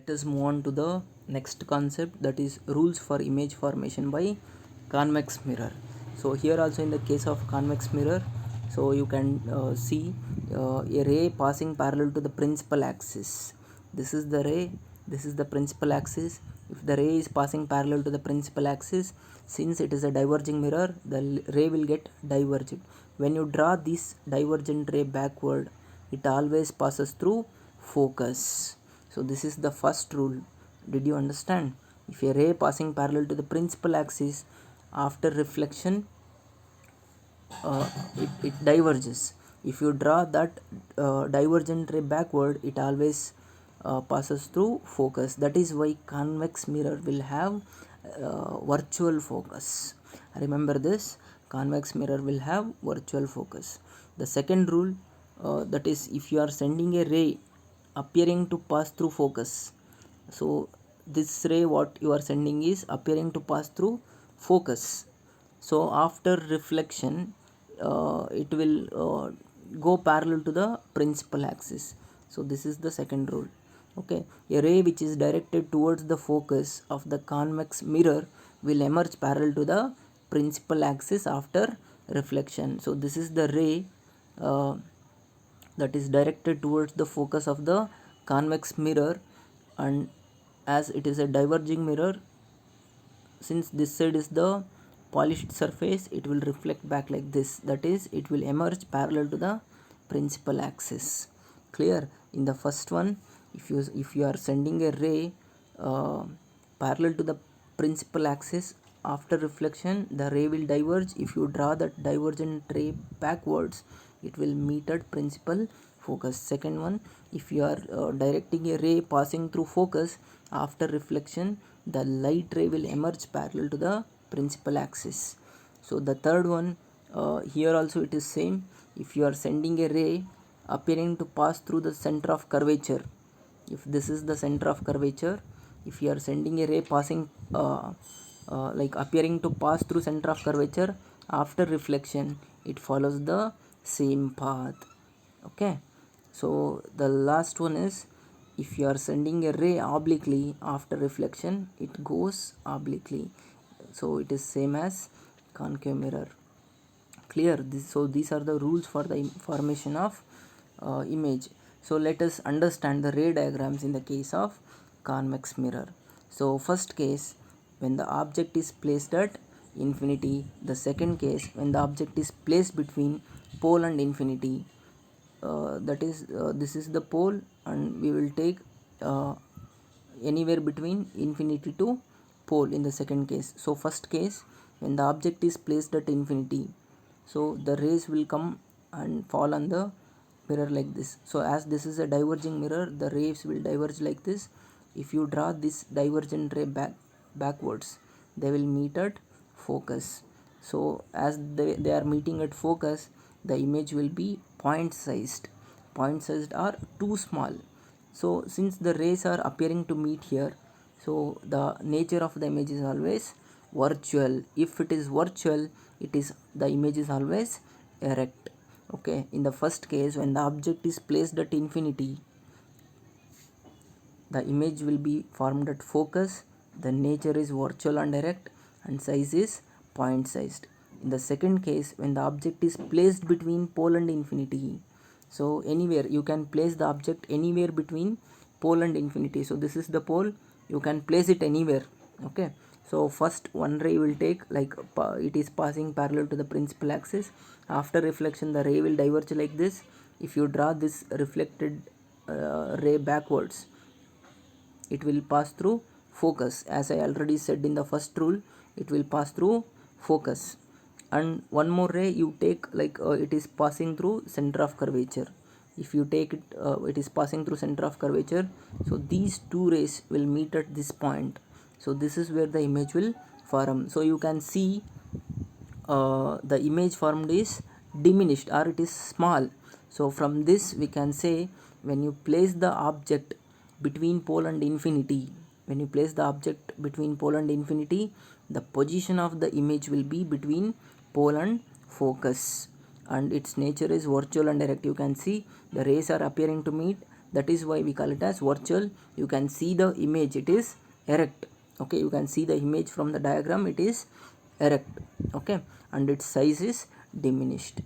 Let us move on to the next concept, that is rules for image formation by convex mirror. So here also in the case of convex mirror, so you can see a ray passing parallel to the principal axis. This is the ray, this is the principal axis. If the ray is passing parallel to the principal axis, since it is a diverging mirror, the ray will get diverged. When you draw this divergent ray backward, it always passes through focus. So this is the first rule. Did you understand? If a ray passing parallel to the principal axis, after reflection it diverges. If you draw that divergent ray backward, it always passes through focus. That is why convex mirror will have virtual focus. Remember this, convex mirror will have virtual focus. The second rule, that is, if you are sending a ray appearing to pass through focus, so this ray what you are sending is appearing to pass through focus. So after reflection, it will go parallel to the principal axis. So this is the second rule. Okay, a ray which is directed towards the focus of the convex mirror will emerge parallel to the principal axis after reflection. So this is the ray that is directed towards the focus of the convex mirror, and as it is a diverging mirror, since this side is the polished surface, it will reflect back like this, that is, it will emerge parallel to the principal axis. Clear? In the first one, if you are sending a ray parallel to the principal axis, after reflection the ray will diverge. If you draw that divergent ray backwards, it will meet at principal focus. Second one, if you are directing a ray passing through focus, after reflection the light ray will emerge parallel to the principal axis. So the third one, here also it is same. If you are sending a ray appearing to pass through the center of curvature, if this is the center of curvature, if you are sending a ray passing like appearing to pass through center of curvature, after reflection it follows the same path. Okay, so the last one is, if you are sending a ray obliquely, after reflection it goes obliquely. So it is same as concave mirror. Clear? So these are the rules for the formation of image. So let us understand the ray diagrams in the case of convex mirror. So first case, when the object is placed at infinity. The second case, when the object is placed between pole and infinity. That is, this is the pole, and we will take anywhere between infinity to pole in the second case. So first case, when the object is placed at infinity, so the rays will come and fall on the mirror like this. So as this is a diverging mirror, the rays will diverge like this. If you draw this divergent ray backwards, they will meet at focus. So as they are meeting at focus, the image will be point sized or too small. So since the rays are appearing to meet here, so the nature of the image is always virtual. If it is virtual, the image is always erect. Okay, in the first case, when the object is placed at infinity, the image will be formed at focus. The nature is virtual and erect, and size is point sized. In the second case, when the object is placed between pole and infinity, so anywhere you can place the object anywhere between pole and infinity. So this is the pole, you can place it anywhere. Okay, so first one ray will take, like it is passing parallel to the principal axis. After reflection, the ray will diverge like this. If you draw this reflected ray backwards, it will pass through focus. As I already said in the first rule, it will pass through focus. And one more ray you take, like it is passing through center of curvature. If you take it, it is passing through center of curvature. So these two rays will meet at this point. So this is where the image will form. So you can see the image formed is diminished, or it is small. So from this we can say, when you place the object between pole and infinity, the position of the image will be between pole and focus, and its nature is virtual and erect. You can see the rays are appearing to meet, that is why we call it as virtual. You can see the image, it is erect. Okay, you can see the image from the diagram, it is erect. Okay, and its size is diminished.